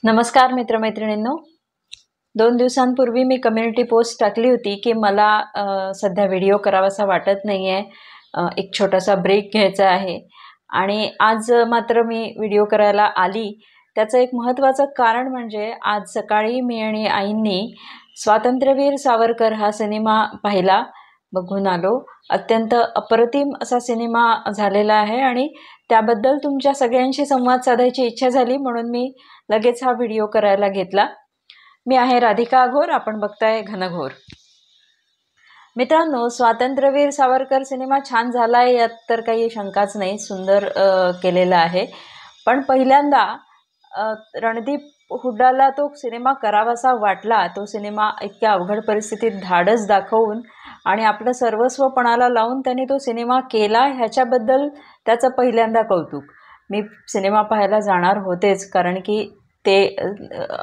नमस्कार मित्रमैत्रिणींनो, 2 दिवसांपूर्वी मी community post टाकली होती की मला सध्या व्हिडिओ करावासा वाटत नाहीये. एक छोटासा ब्रेक घ्यायचा आहे आणि आज मात्र मी व्हिडिओ करायला आली. त्याचं एक महत्त्वाचं कारण म्हणजे आज सकाळी मी आणि आईंनी स्वातंत्र्यवीर सावरकर हा सिनेमा पाहिला, बघून आलो. अत्यंत अप्रतिम असा सिनेमा झालेला आहे आणि त्याबद्दल तुमच्या सगळ्यांशी संवाद साधायची इच्छा झाली म्हणून मी लगेच हा व्हिडिओ करायला घेतला. मी आहे राधिका अघोर, आपण बघताय घनघोर. मित्रांनो, स्वातंत्र्यवीर सावरकर सिनेमा छान झालाय यात तर काही शंकाच नाही. सुंदर केलेला आहे. पण पहिल्यांदा रणदीप हुड्डाला तो सिनेमा करावासा वाटला. तो सिनेमा इतक्या अवघड परिस्थितीत धाडस दाखवून आणि आपलं सर्वस्व पणाला लावून त्याने तो सिनेमा केला, ह्याच्याबद्दल त्याचं पहिल्यांदा कौतुक. मी सिनेमा पाहायला जाणार होतेच, कारण की ते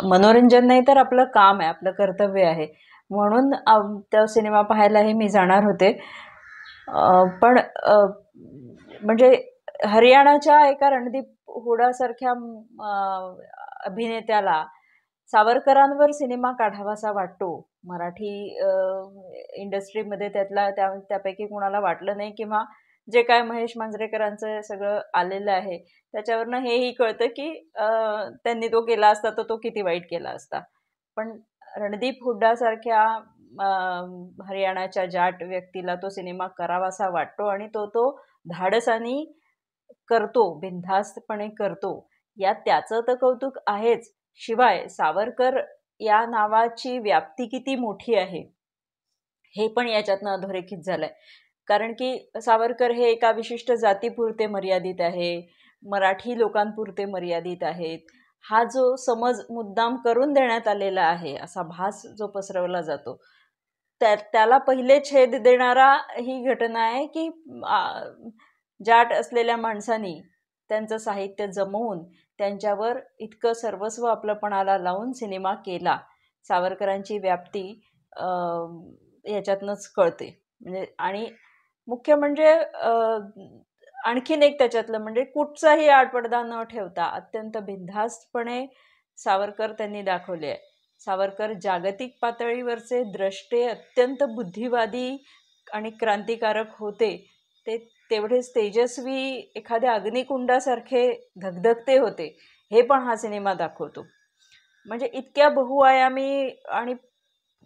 मनोरंजन नाही तर आपलं काम आहे, आपलं कर्तव्य आहे, म्हणून त्या सिनेमा पाहायलाही मी जाणार होते. पण म्हणजे हरियाणाच्या एका रणदीप हुड्डासारख्या अभिनेत्याला सावरकरांवर सिनेमा काढावासा वाटतो. मराठी इंडस्ट्रीमध्ये त्यापैकी कुणाला वाटलं नाही, किंवा जे काय महेश मांजरेकरांचं सगळं आलेलं आहे त्याच्यावरनं हेही कळतं की त्यांनी तो केला असता तर तो किती वाईट केला असता. पण रणदीप हुड्डासारख्या हरियाणाच्या जाट व्यक्तीला तो सिनेमा करावासा वाटतो आणि तो धाडसाने करतो, बिनधास्तपणे करतो. यात त्याचं तर कौतुक आहेच, शिवाय सावरकर या नावाची व्याप्ती किती मोठी आहे हे पण याच्यातनं अधोरेखित झालंय. कारण की सावरकर हे एका विशिष्ट जातीपुरते मर्यादित आहे, मराठी लोकांपुरते मर्यादित आहेत, हा जो समज मुद्दाम करून देण्यात आलेला आहे, असा भास जो पसरवला जातो, त्याला पहिले छेद देणारा ही घटना आहे की जाट असलेल्या माणसांनी त्यांचं साहित्य जमवून त्यांच्यावर इतकं सर्वस्व आपलंपणाला लावून सिनेमा केला. सावरकरांची व्याप्ती याच्यातनंच कळते. म्हणजे आणि मुख्य म्हणजे आणखीन एक त्याच्यातलं म्हणजे कुठचाही आडपडदा न ठेवता अत्यंत बिनधास्तपणे सावरकर त्यांनी दाखवले आहे. सावरकर जागतिक पातळीवरचे द्रष्टे, अत्यंत बुद्धिवादी आणि क्रांतिकारक होते. ते तेवढेच तेजस्वी, एखाद्या अग्निकुंडासारखे धगधगते होते, हे पण हा सिनेमा दाखवतो. म्हणजे इतक्या बहुआयामी आणि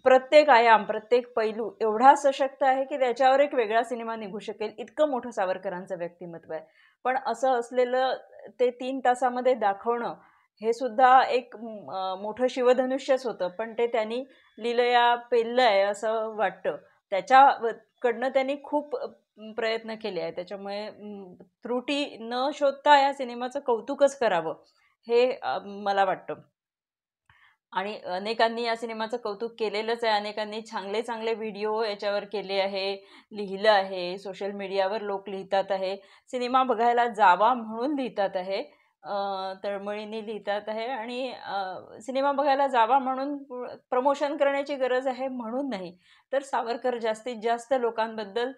प्रत्येक आयाम, प्रत्येक पैलू एवढा सशक्त आहे की त्याच्यावर एक वेगळा सिनेमा निघू शकेल, इतकं मोठं सावरकरांचं व्यक्तिमत्व आहे. पण असं असलेलं ते 3 तासामध्ये दाखवणं हे सुद्धा एक मोठं शिवधनुष्यच होतं. पण ते त्यांनी लीलया पेललंय असं वाटतं. त्याच्याकडनं त्यांनी खूप प्रयत्न केले आहे. त्याच्यामुळे त्रुटी न शोधता या सिनेमाचं कौतुकच करावं हे मला वाटतं. आणि अनेकांनी या सिनेमाचं कौतुक केलेलंच आहे. अनेकांनी चांगले चांगले व्हिडिओ याच्यावर केले आहे, लिहिलं आहे, सोशल मीडियावर लोक लिहितात आहे, सिनेमा बघायला जावा म्हणून लिहितात आहे, तळमळीने लिहितात आहे. आणि सिनेमा बघायला जावा म्हणून प्रमोशन करण्याची गरज आहे म्हणून नाही, तर सावरकर जास्तीत जास्त लोकांबद्दल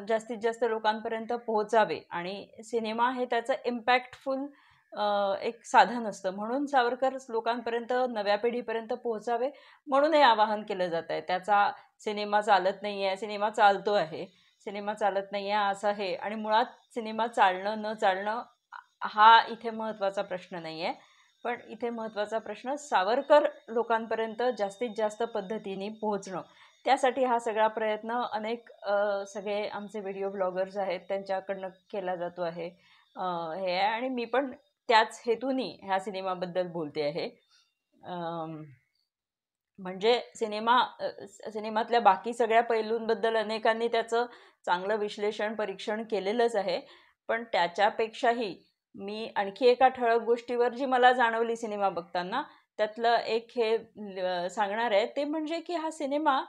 जास्तीत जास्त लोकांपर्यंत पोहोचावे आणि सिनेमा हे त्याचं इम्पॅक्टफुल एक साधन असतं, म्हणून सावरकर लोकांपर्यंत, नव्या पिढीपर्यंत पोहोचावे म्हणून हे आवाहन केलं जात आहे. त्याचा सिनेमा चालत नाही आहे, सिनेमा चालतो आहे, सिनेमा चालत नाही आहे असं हे. आणि मुळात सिनेमा चालणं न चालणं हा इथे महत्त्वाचा प्रश्न नाही आहे. पण इथे महत्त्वाचा प्रश्न सावरकर लोकांपर्यंत जास्तीत जास्त पद्धतीने पोहोचणं. त्यासाठी हा सगळा प्रयत्न अनेक सगळे आमचे व्हिडिओ ब्लॉगर्स आहेत त्यांच्याकडनं केला जातो आहे. हे आहे आणि मी पण त्याच हेतूनी ह्या सिनेमाबद्दल बोलते आहे. म्हणजे सिनेमातल्या बाकी सगळ्या पैलूंबद्दल अनेकांनी त्याचं चांगलं विश्लेषण, परीक्षण केलेलंच आहे. पण त्याच्यापेक्षाही मी आणखी एका ठळक गोष्टीवर जी मला जाणवली सिनेमा बघताना, त्यातलं एक हे सांगणार आहे. ते म्हणजे की हा सिनेमा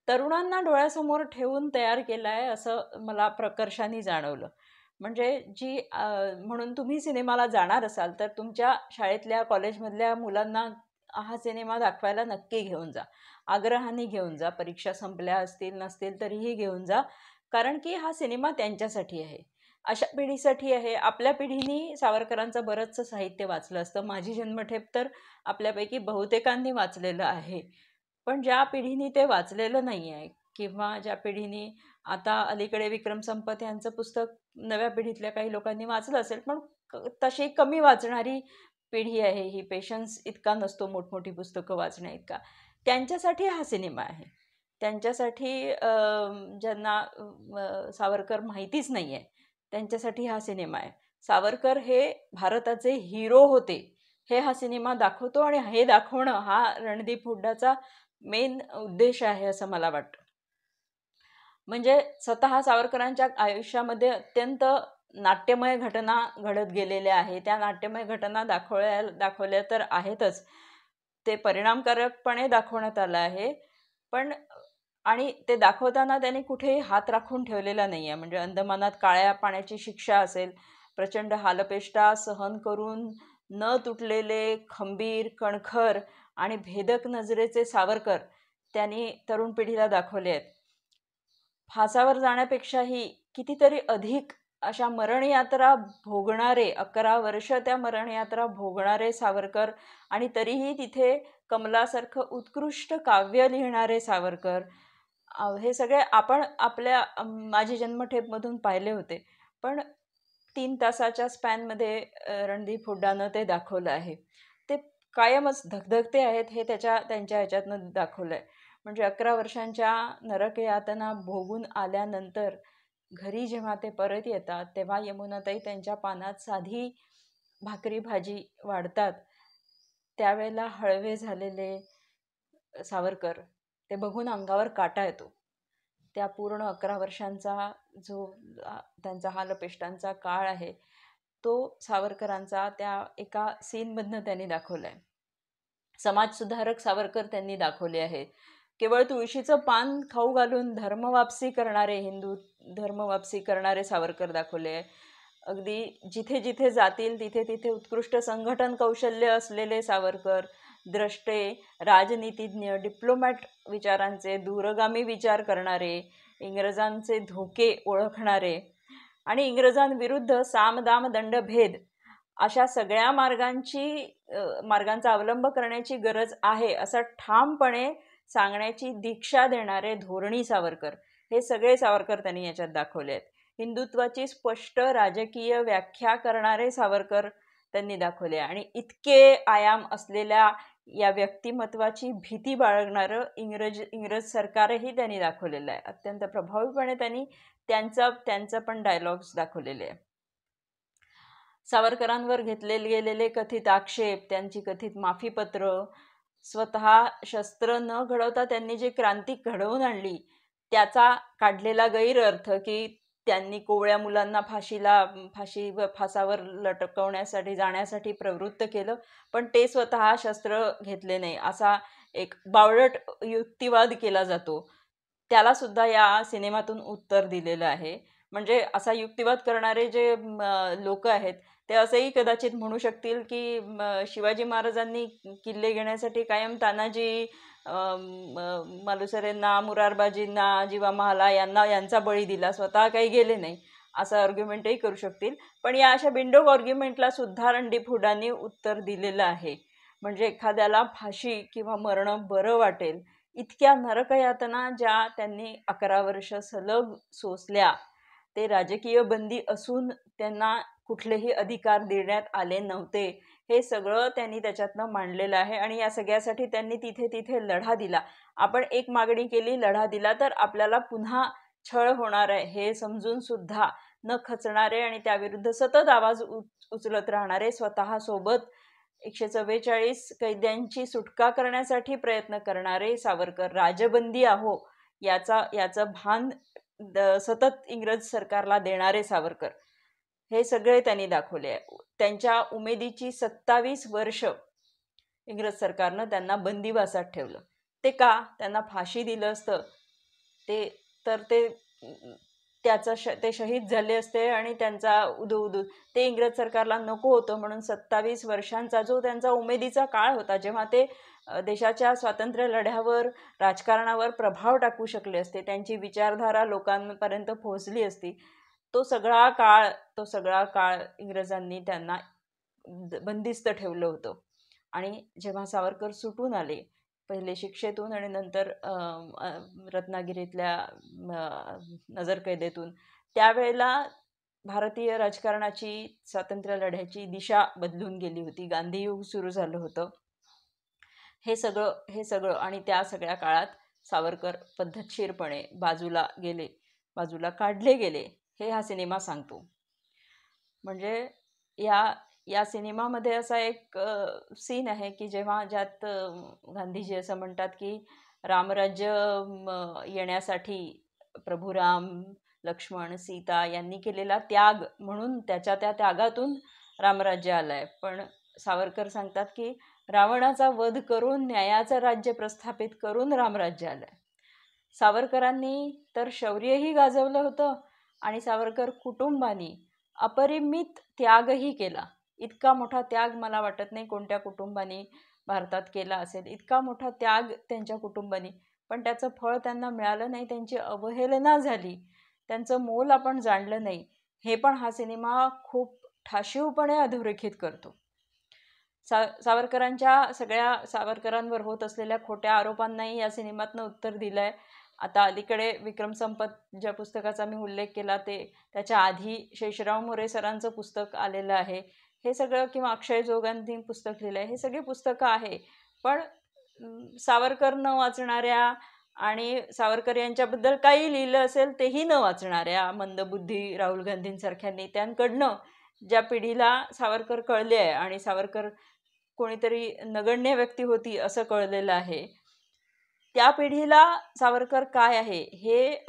तरुणांना डोळ्यासमोर ठेवून तयार केला आहे असं मला प्रकर्षाने जाणवलं. म्हणजे म्हणून तुम्ही सिनेमाला जाणार असाल तर तुमच्या शाळेतल्या, कॉलेजमधल्या मुलांना हा सिनेमा दाखवायला नक्की घेऊन जा, आग्रहाने घेऊन जा. परीक्षा संपल्या असतील नसतील तरीही घेऊन जा, कारण की हा सिनेमा त्यांच्यासाठी आहे. अशा पिढीसाठी आहे. आपल्या पिढीने सावरकरांचं बरंचसं साहित्य वाचलं असतं. माझी जन्मठेप तर आपल्यापैकी बहुतेकांनी वाचलेलं आहे. पण ज्या पिढीने ते वाचलेलं नाही आहे किंवा ज्या पिढीने आता अलीकडे विक्रम संपत यांचं पुस्तक नव्या पिढीतल्या काही लोकांनी वाचलं असेल, पण तशी कमी वाचणारी पिढी आहे ही. पेशन्स इतका नसतो मोठमोठी पुस्तकं वाचण्या इतका. त्यांच्यासाठी हा सिनेमा आहे. त्यांच्यासाठी ज्यांना सावरकर माहितीच नाही आहे, त्यांच्यासाठी हा सिनेमा आहे. सावरकर हे भारताचे हिरो होते, हे हा सिनेमा दाखवतो आणि हे दाखवणं हा रणदीप हुड्डाचा मेन उद्देश आहे असं मला वाटतं. म्हणजे स्वतः सावरकरांच्या आयुष्यामध्ये अत्यंत नाट्यमय घटना घडत गेलेल्या आहे. त्या नाट्यमय घटना दाखवल्या तर आहेतच. ते परिणामकारकपणे दाखवण्यात आलं आहे. पण आणि ते दाखवताना त्यांनी कुठेही हात राखून ठेवलेला नाही आहे. म्हणजे अंदमानात काळ्या पाण्याची शिक्षा असेल, प्रचंड हालपेष्टा सहन करून न तुटलेले खंबीर, कणखर आणि भेदक नजरेचे सावरकर त्यांनी तरुण पिढीला दाखवले आहेत. फासावर जाण्यापेक्षाही कितीतरी अधिक अशा मरणयात्रा भोगणारे, 11 वर्ष त्या मरणयात्रा भोगणारे सावरकर आणि तरीही तिथे कमलासारखं उत्कृष्ट काव्य लिहिणारे सावरकर, हे सगळे आपण आपल्या माझी जन्मठेपमधून पाहिले होते. पण 3 तासाच्या स्पॅनमध्ये रणदीप हुड्डानं ते दाखवलं आहे. ते कायमच धगधगते आहेत हे त्यांच्या ह्याच्यातनं दाखवलं आहे. म्हणजे 11 वर्षांच्या नरकयातना भोगून आल्यानंतर घरी जेव्हा ते परत येतात, तेव्हा यमुनाताई त्यांच्या पानात साधी भाकरी भाजी वाढतात. त्यावेळेला हळवे झालेले सावरकर, ते बघून अंगावर काटा येतो. त्या पूर्ण 11 वर्षांचा जो त्यांचा हालपेष्टांचा काळ आहे, तो सावरकरांचा त्या एका सीनमधनं त्यांनी दाखवला आहे. समाजसुधारक सावरकर त्यांनी दाखवले आहे. केवळ तुळशीचं पान खाऊ घालून धर्मवापसी करणारे, हिंदू धर्मवापसी करणारे सावरकर दाखवले आहे. अगदी जिथे जिथे जातील तिथे तिथे उत्कृष्ट संघटन कौशल्य असलेले सावरकर, द्रष्टे, राजनीतिज्ञ, डिप्लोमॅट विचारांचे, दूरगामी विचार करणारे, इंग्रजांचे धोके ओळखणारे आणि इंग्रजांविरुद्ध सामदाम दंडभेद अशा सगळ्या मार्गांचा अवलंब करण्याची गरज आहे असं ठामपणे सांगण्याची दीक्षा देणारे धोरणी सावरकर, हे सगळे सावरकर त्यांनी याच्यात दाखवले आहेत. हिंदुत्वाची स्पष्ट राजकीय व्याख्या करणारे सावरकर त्यांनी दाखवले आणि इतके आयाम असलेल्या या व्यक्तिमत्वाची भीती बाळगणारं इंग्रज सरकारही त्यांनी दाखवलेलं आहे. अत्यंत प्रभावीपणे त्यांनी त्यांचं पण डायलॉग्स दाखवलेले आहे. सावरकरांवर घेतले गेलेले कथित आक्षेप, त्यांची कथित माफीपत्र, स्वतः शस्त्र न घडवता त्यांनी जे क्रांती घडवून आणली त्याचा काढलेला गैरअर्थ की त्यांनी कोवळ्या मुलांना फासावर लटकवण्यासाठी जाण्यासाठी प्रवृत्त केलं, पण ते स्वतः शस्त्र घेतले नाही असा एक बावळट युक्तिवाद केला जातो. त्याला सुद्धा या सिनेमातून उत्तर दिलेलं आहे. म्हणजे असा युक्तिवाद करणारे जे लोक आहेत ते असंही कदाचित म्हणू शकतील की शिवाजी महाराजांनी किल्ले घेण्यासाठी कायम तानाजी मालुसरेंना, मुरारबाजींना, जीवा महाला यांचा बळी दिला, स्वतः काही गेले नाही असं आर्ग्युमेंटही करू शकतील. पण या अशा बिंडोक आर्ग्युमेंटला सुद्धा रणदीप हुड्डांनी उत्तर दिलेलं आहे. म्हणजे एखाद्याला फाशी किंवा मरण बरं वाटेल इतक्या नरकयातना ज्या त्यांनी 11 वर्ष सलग सोसल्या, ते राजकीय बंदी असून त्यांना कुठलेही अधिकार देण्यात आले नव्हते, हे सगळं त्यांनी त्याच्यातनं मांडलेलं आहे. आणि या सगळ्यासाठी त्यांनी तिथे तिथे लढा दिला. आपण एक मागणी केली, लढा दिला तर आपल्याला पुन्हा छळ होणार आहे हे समजून सुद्धा न खचणारे आणि त्याविरुद्ध सतत आवाज उचलत राहणारे, स्वतः सोबत 144 कैद्यांची सुटका करण्यासाठी प्रयत्न करणारे सावरकर, राजबंदी आहो याचं भान सतत इंग्रज सरकारला देणारे सावरकर, हे सगळे त्यांनी दाखवले आहे. त्यांच्या उमेदीची 27 वर्ष इंग्रज सरकारनं त्यांना बंदिवासात ठेवलं. ते का? त्यांना फाशी दिलं असतं ते शहीद झाले असते आणि त्यांचा उदू ते इंग्रज सरकारला नको होतं म्हणून 27 वर्षांचा जो त्यांचा उमेदीचा काळ होता, जेव्हा ते देशाच्या स्वातंत्र्य लढ्यावर, राजकारणावर प्रभाव टाकू शकले असते, त्यांची विचारधारा लोकांपर्यंत पोहोचली असती, तो सगळा काळ इंग्रजांनी त्यांना बंदिस्त ठेवलं होतं. आणि जेव्हा सावरकर सुटून आले पहिले शिक्षेतून आणि नंतर रत्नागिरीतल्या नजरकैदेतून, त्यावेळेला भारतीय राजकारणाची, स्वातंत्र्य लढ्याची दिशा बदलून गेली होती. गांधीयुग सुरू झालं होतं. हे सगळं आणि त्या सगळ्या काळात सावरकर पद्धतशीरपणे बाजूला काढले गेले, हे हा सिनेमा सांगतो. म्हणजे या सिनेमामध्ये असा एक सीन आहे की ज्यात गांधीजी असं म्हणतात की रामराज्य येण्यासाठी प्रभू राम, लक्ष्मण, सीता यांनी केलेला त्याग म्हणून त्या त्यागातून रामराज्य आलंय. पण सावरकर सांगतात की रावणाचा वध करून न्यायाचं राज्य प्रस्थापित करून रामराज्य आलंय. सावरकरांनी तर शौर्यही गाजवलं होतं आणि सावरकर कुटुंबानी अपरिमित त्यागही केला. इतका मोठा त्याग मला वाटत नाही कोणत्या कुटुंबानी भारतात केला असेल, इतका मोठा त्याग त्यांच्या कुटुंबानी. पण त्याचं फळ त्यांना मिळालं नाही, त्यांची अवहेलना झाली, त्यांचं मोल आपण जाणलं नाही, हे पण हा सिनेमा खूप ठाशीवपणे अधोरेखित करतो. सावरकरांवर होत असलेल्या खोट्या आरोपांनाही या सिनेमातनं उत्तर दिलंय. आता अलीकडे विक्रम संपत ज्या पुस्तकाचा मी उल्लेख केला त्याच्या आधी शेषराव मोरे सरांचं पुस्तक आलेलं आहे. हे सगळं, किंवा अक्षय जोगांनी पुस्तक लिहिलं आहे, हे सगळी पुस्तकं आहे. पण सावरकर न वाचणाऱ्या आणि सावरकर यांच्याबद्दल काही लिहिलं असेल तेही न वाचणाऱ्या मंदबुद्धी राहुल गांधींसारख्या नेत्यांकडनं ज्या पिढीला सावरकर कळले आहे आणि सावरकर कोणीतरी नगण्य व्यक्ती होती असं कळलेलं आहे, त्या पिढीला सावरकर काय आहे हे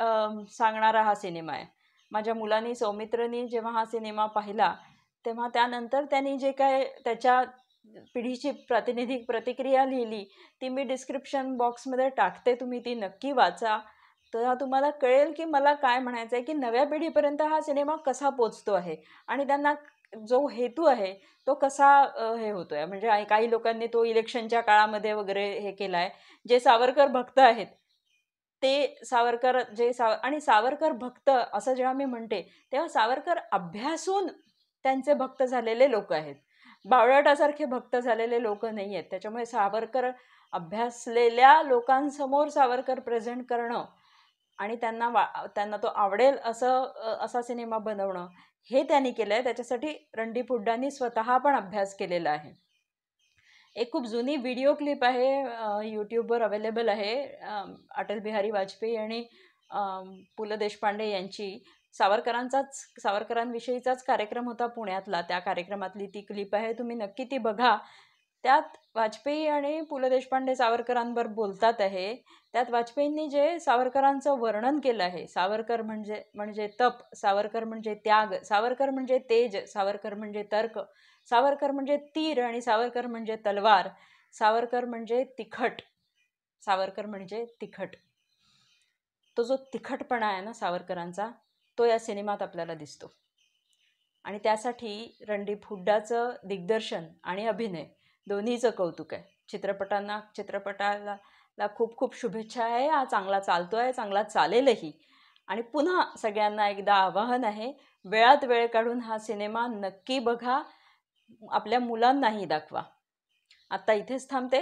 सांगणारा हा सिनेमा आहे. माझ्या मुलांनी, सौमित्रनी जेव्हा हा सिनेमा पाहिला तेव्हा त्यानंतर त्यांनी जे काय त्याच्या पिढीची प्रातिनिधिक प्रतिक्रिया लिहिली ती मी डिस्क्रिप्शन बॉक्समध्ये टाकते, तुम्ही ती नक्की वाचा. तर तुम्हाला कळेल की मला काय म्हणायचं आहे, की नव्या पिढीपर्यंत हा सिनेमा कसा पोचतो आहे आणि त्यांना जो हेतू आहे तो कसा हे होतोय. म्हणजे काही लोकांनी तो इलेक्शनच्या काळामध्ये वगैरे हे केला आहे. जे सावरकर भक्त आहेत ते आणि सावरकर भक्त असं जेव्हा मी म्हणते तेव्हा सावरकर अभ्यासून त्यांचे भक्त झालेले लोक आहेत, बावळटासारखे भक्त झालेले लोक नाही आहेत. त्याच्यामुळे सावरकर अभ्यासलेल्या लोकांसमोर सावरकर प्रेझेंट करणं आणि त्यांना तो आवडेल असा सिनेमा बनवणं हे त्यांनी केलंय. त्याच्यासाठी रणदीप हुड्डांनी स्वतः पण अभ्यास केलेला आहे. एक खूप जुनी व्हिडिओ क्लिप आहे, यूट्यूबवर अवेलेबल आहे, अटल बिहारी वाजपेयी आणि पु ल देशपांडे यांची सावरकरांविषयीचाच कार्यक्रम होता पुण्यातला. त्या कार्यक्रमातली ती क्लिप आहे, तुम्ही नक्की ती बघा. त्यात वाजपेयी आणि पु ल देशपांडे सावरकरांवर बोलतात आहे. त्यात वाजपेयींनी जे सावरकरांचं वर्णन केलं आहे, सावरकर म्हणजे तप, सावरकर म्हणजे त्याग, सावरकर म्हणजे तेज, सावरकर म्हणजे तर्क, सावरकर म्हणजे तीर आणि सावरकर म्हणजे तलवार, सावरकर म्हणजे तिखट, सावरकर म्हणजे तिखट. तो जो तिखटपणा आहे ना सावरकरांचा, तो या सिनेमात आपल्याला दिसतो. आणि त्यासाठी रणदीप हुड्डाचं दिग्दर्शन आणि अभिनय दोन्हीचं कौतुक आहे. चित्रपटाला खूप खूप शुभेच्छा आहे. हा चांगला चालतो आहे, चांगला चालेलही. आणि पुन्हा सगळ्यांना एकदा आवाहन आहे, वेळात वेळ काढून हा सिनेमा नक्की बघा, आपल्या मुलांनाही दाखवा. आत्ता इथेच थांबते.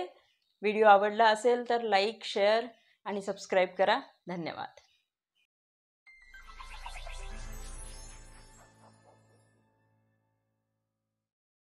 व्हिडिओ आवडला असेल तर लाईक, शेअर आणि सबस्क्राईब करा. धन्यवाद.